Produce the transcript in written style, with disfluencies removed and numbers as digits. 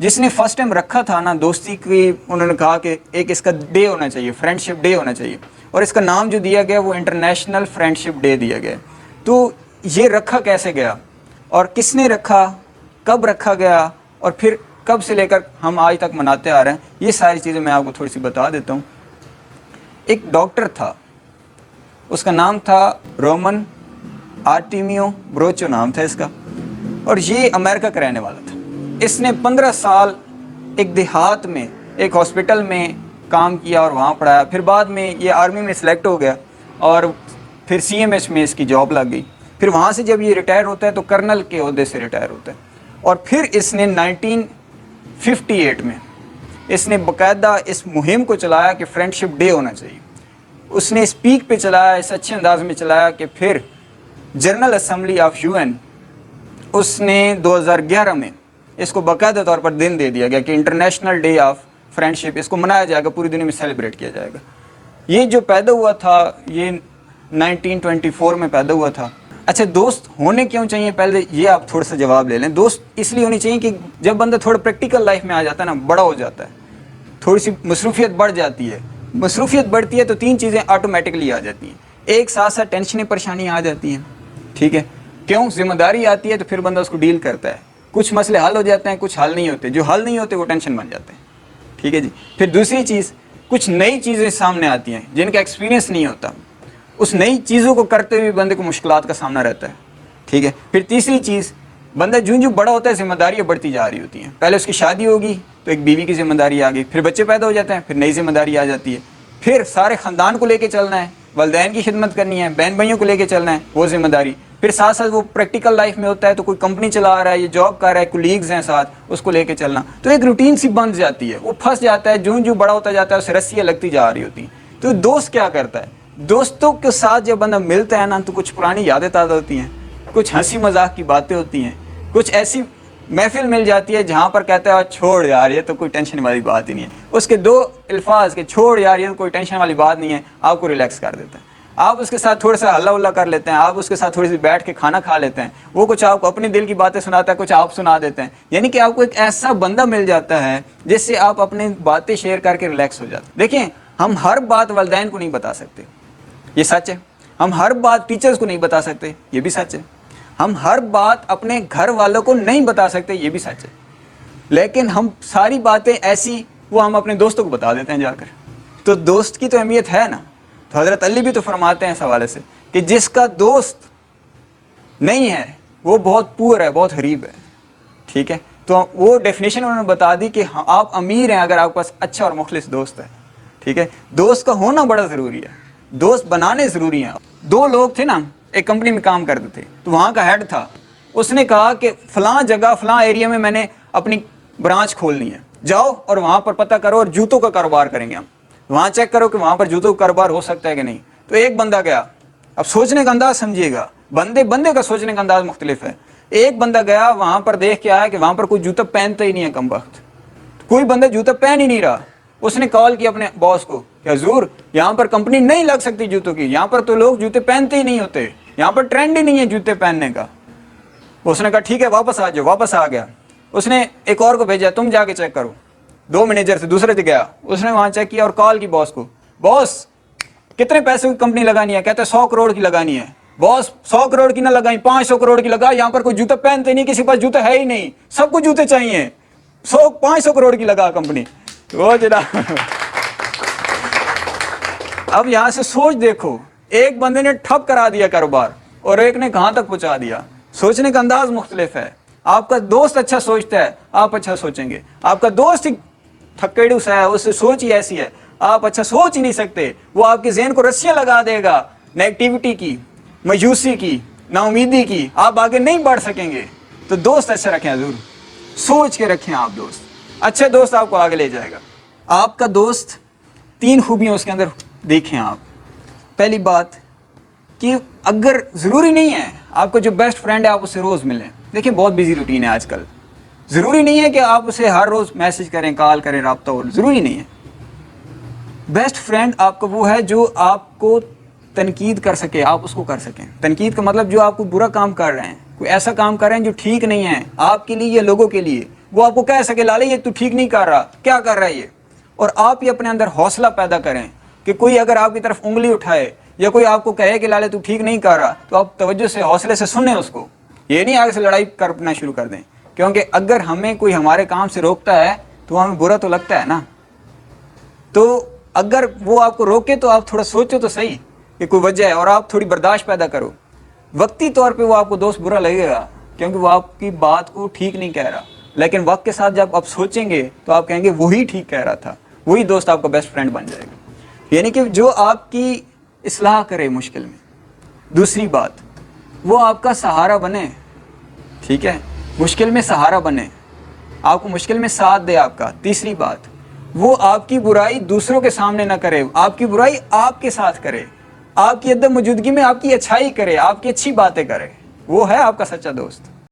جس نے first time رکھا تھا نا دوستی کی، انہوں نے کہا کہ ایک اس کا ڈے ہونا چاہیے، فرینڈ شپ ڈے ہونا چاہیے، اور اس کا نام جو دیا گیا وہ انٹرنیشنل فرینڈ شپ ڈے دیا گیا۔ تو یہ رکھا کیسے گیا اور کس نے رکھا، کب رکھا گیا، اور پھر کب سے لے کر ہم آج تک مناتے آ رہے ہیں، یہ ساری چیزیں میں آپ کو تھوڑی سی بتا دیتا ہوں۔ ایک ڈاکٹر تھا، اس کا نام تھا رومن آرٹیمیو بروچو نام تھا اس کا، اور یہ امریکہ کا رہنے والا تھا۔ اس نے 15 سال ایک دیہات میں ایک ہاسپٹل میں کام کیا اور وہاں پڑھایا، پھر بعد میں یہ آرمی میں سلیکٹ ہو گیا اور پھر CMS میں اس کی جاب لگ گئی، پھر وہاں سے جب یہ ریٹائر ہوتا ہے تو کرنل کے عہدے سے ریٹائر ہوتا ہے، اور پھر اس نے 1958 میں اس نے باقاعدہ اس مہم کو چلایا کہ فرینڈ شپ ڈے ہونا چاہیے۔ اس نے اس پیک پہ چلایا، اس اچھے انداز میں چلایا کہ پھر جنرل اسمبلی آف UN اس نے 2011 میں اس کو باقاعدہ طور پر دن دے دیا گیا کہ انٹرنیشنل ڈے آف فرینڈ شپ، اس کو منایا جائے گا، پوری دنیا میں سیلیبریٹ کیا جائے گا۔ یہ جو پیدا ہوا تھا یہ 1924 میں پیدا ہوا تھا۔ اچھا دوست ہونے کیوں چاہیے، پہلے یہ آپ تھوڑا سا جواب لے لیں۔ دوست اس لیے ہونی چاہیے کہ جب بندہ تھوڑا پریکٹیکل لائف میں آ جاتا ہے نا، بڑا ہو جاتا ہے، تھوڑی سی مصروفیت بڑھ جاتی ہے، مصروفیت بڑھتی ہے تو 3 چیزیں آٹومیٹکلی آ جاتی ہیں، ایک ساتھ ساتھ ٹینشنیں پریشانیاں آ جاتی ہیں، ٹھیک ہے، کیوں، ذمہ داری آتی ہے تو پھر بندہ اس کو ڈیل کرتا ہے، کچھ مسئلے حل ہو جاتے ہیں، کچھ حل نہیں ہوتے، جو حل نہیں ہوتے وہ ٹینشن بن جاتے ہیں، ٹھیک ہے جی۔ پھر دوسری چیز، کچھ نئی چیزیں سامنے آتی ہیں جن کا ایکسپیرینس نہیں ہوتا، اس نئی چیزوں کو کرتے ہوئے بندے کو مشکلات کا سامنا رہتا ہے، ٹھیک ہے۔ پھر تیسری چیز، بندہ جو بڑا ہوتا ہے ذمہ داریاں بڑھتی جا رہی ہوتی ہیں، پہلے اس کی شادی ہوگی تو ایک بیوی کی ذمہ داری آ گئی، پھر بچے پیدا ہو جاتے ہیں، پھر نئی ذمہ داری آ جاتی ہے، پھر سارے خاندان کو لے کے چلنا ہے، والدین کی خدمت کرنی ہے، بہن بھائیوں کو لے کے چلنا ہے، وہ ذمہ داری، پھر ساتھ ساتھ وہ پریکٹیکل لائف میں ہوتا ہے تو کوئی کمپنی چلا رہا ہے یا جاب کر رہا ہے، کولیگز ہیں ساتھ، اس کو لے کے چلنا، تو ایک روٹین سی بن جاتی ہے، وہ پھنس جاتا ہے، جو بڑا ہوتا جاتا ہے اسے رسیاں لگتی جا رہی ہوتی ہیں۔ تو دوست کیا کرتا ہے، دوستوں کے ساتھ جب بندہ ملتا ہے نا تو کچھ پرانی یادیں تازہ ہوتی ہیں، کچھ ہنسی مذاق کی باتیں ہوتی ہیں، کچھ ایسی محفل مل جاتی ہے جہاں پر کہتا ہے چھوڑ یار یہ تو کوئی ٹینشن والی بات ہی نہیں ہے، اس کے 2 الفاظ کہ چھوڑ یار یہ تو کوئی ٹینشن والی بات نہیں ہے، آپ کو ریلیکس کر دیتا ہے، آپ اس کے ساتھ تھوڑا سا ہلا ہلا کر لیتے ہیں، آپ اس کے ساتھ تھوڑی سی بیٹھ کے کھانا کھا لیتے ہیں، وہ کچھ آپ کو اپنی دل کی باتیں سناتا ہے، کچھ آپ سنا دیتے ہیں، یعنی کہ آپ کو ایک ایسا بندہ مل جاتا ہے جس سے آپ اپنی باتیں شیئر کر کے ریلیکس ہو جاتے ہیں۔ دیکھیں ہم ہر بات والدین کو نہیں بتا سکتے، یہ سچ ہے، ہم ہر بات ٹیچرز کو نہیں بتا سکتے، یہ بھی سچ ہے، ہم ہر بات اپنے گھر والوں کو نہیں بتا سکتے، یہ بھی سچ ہے، لیکن ہم ساری باتیں ایسی وہ ہم اپنے دوستوں کو بتا دیتے ہیں جا کر۔ تو دوست کی تو اہمیت ہے نا، تو حضرت علی بھی تو فرماتے ہیں اس حوالے سے کہ جس کا دوست نہیں ہے وہ بہت پور ہے، بہت غریب ہے، ٹھیک ہے۔ تو وہ ڈیفینیشن انہوں نے بتا دی کہ آپ امیر ہیں اگر آپ کے پاس اچھا اور مخلص دوست ہے، ٹھیک ہے۔ دوست کا ہونا بڑا ضروری ہے، دوست بنانے ضروری ہیں۔ 2 لوگ تھے نا، ایک کمپنی میں کام کرتے تھے، تو وہاں کا ہیڈ تھا، اس نے کہا کہ فلاں جگہ فلاں ایریا میں نے اپنی برانچ کھولنی ہے، جاؤ اور وہاں پر پتہ کرو اور جوتوں کا کاروبار کریں گے ہم، وہاں چیک کرو کہ وہاں پر جوتوں کا کاروبار ہو سکتا ہے کہ نہیں۔ تو ایک بندہ گیا، اب سوچنے کا انداز سمجھیے گا، بندے کا سوچنے کا انداز مختلف ہے۔ ایک بندہ گیا وہاں پر دیکھ کے آیا کہ وہاں پر کوئی جوتا پہنتا ہی نہیں ہے، کم وقت کوئی بندہ جوتا پہن ہی نہیں رہا۔ اس نے کال کیا اپنے باس کو کہ حضور یہاں پر کمپنی نہیں لگ سکتی جوتوں کی، یہاں پر تو لوگ جوتے پہنتے ہی نہیں ہوتے، یہاں پر ٹرینڈ ہی نہیں ہے جوتے پہننے کا۔ اس نے کہا ٹھیک ہے واپس آ جاؤ، واپس آ گیا۔ اس نے ایک اور کو بھیجا، تم جا کے چیک کرو، 2 مینیجر سے دوسرے سے گیا، اس نے وہاں چیک کیا اور کال کی باس کو، باس کتنے پیسے کی کمپنی لگانی ہے؟ کہتا ہے 100 کروڑ کی لگانی ہے۔ باس 100 کروڑ کی نہ لگائیں، 500 کروڑ کی لگا، یہاں پر کوئی جوتا پہنتے نہیں، کسی کے پاس جوتا ہے ہی نہیں، سب کو جوتے چاہیے، 500 کروڑ کی لگا کمپنی۔ وہ جناب اب یہاں سے سوچ دیکھو، ایک بندے نے ٹھپ کرا دیا کاروبار اور ایک نے کہاں تک پہنچا دیا۔ سوچنے کا انداز مختلف ہے۔ آپ کا دوست اچھا سوچتا ہے آپ اچھا سوچیں گے، آپ کا دوست تھکیڑو سا ہے، اس سے سوچ ہی ایسی ہے، آپ اچھا سوچ ہی نہیں سکتے، وہ آپ کے ذہن کو رسیاں لگا دے گا نیگیٹیوٹی کی، مایوسی کی، نا امیدی کی، آپ آگے نہیں بڑھ سکیں گے۔ تو دوست اچھا رکھیں، ضرور سوچ کے رکھیں، آپ دوست اچھے دوست آپ کو آگے لے جائے گا۔ آپ کا دوست 3 خوبیاں اس کے اندر دیکھیں آپ۔ پہلی بات کہ اگر ضروری نہیں ہے آپ کو جو بیسٹ فرینڈ ہے آپ اسے روز ملیں، دیکھیں بہت بیزی روٹین ہے آج کل، ضروری نہیں ہے کہ آپ اسے ہر روز میسج کریں، کال کریں، رابطہ ہو، ضروری نہیں ہے۔ بیسٹ فرینڈ آپ کا وہ ہے جو آپ کو تنقید کر سکے، آپ اس کو کر سکیں۔ تنقید کا مطلب جو آپ کو برا کام کر رہے ہیں، کوئی ایسا کام کر رہے ہیں جو ٹھیک نہیں ہے آپ کے لیے یا لوگوں کے لیے، وہ آپ کو کہہ سکے لالے یہ تو ٹھیک نہیں کر رہا, کیا کر رہا ہے یہ, اور آپ ہی اپنے اندر حوصلہ پیدا کریں کہ کوئی اگر آپ کی طرف انگلی اٹھائے یا کوئی آپ کو کہے کہ لالے تو ٹھیک نہیں کر رہا, تو آپ توجہ سے حوصلے سے سنیں اس کو, یہ نہیں آگے سے لڑائی کرنا شروع کر دیں. کیونکہ اگر ہمیں کوئی ہمارے کام سے روکتا ہے تو ہمیں برا تو لگتا ہے نا. تو اگر وہ آپ کو روکے تو آپ تھوڑا سوچو تو صحیح کہ کوئی وجہ ہے, اور آپ تھوڑی برداشت پیدا کرو. وقتی طور پہ وہ آپ کو دوست برا لگے گا کیونکہ وہ آپ کی بات کو ٹھیک نہیں کہہ رہا, لیکن وقت کے ساتھ جب آپ سوچیں گے تو آپ کہیں گے وہی ٹھیک کہہ رہا تھا, وہی دوست آپ کا بیسٹ فرینڈ بن جائے گا. یعنی کہ جو آپ کی اصلاح کرے مشکل میں. دوسری بات, وہ آپ کا سہارا بنے, ٹھیک ہے, مشکل میں سہارا بنے, آپ کو مشکل میں ساتھ دے آپ کا. تیسری بات, وہ آپ کی برائی دوسروں کے سامنے نہ کرے, آپ کی برائی آپ کے ساتھ کرے, آپ کی عدم موجودگی میں آپ کی اچھائی کرے, آپ کی اچھی باتیں کرے. وہ ہے آپ کا سچا دوست.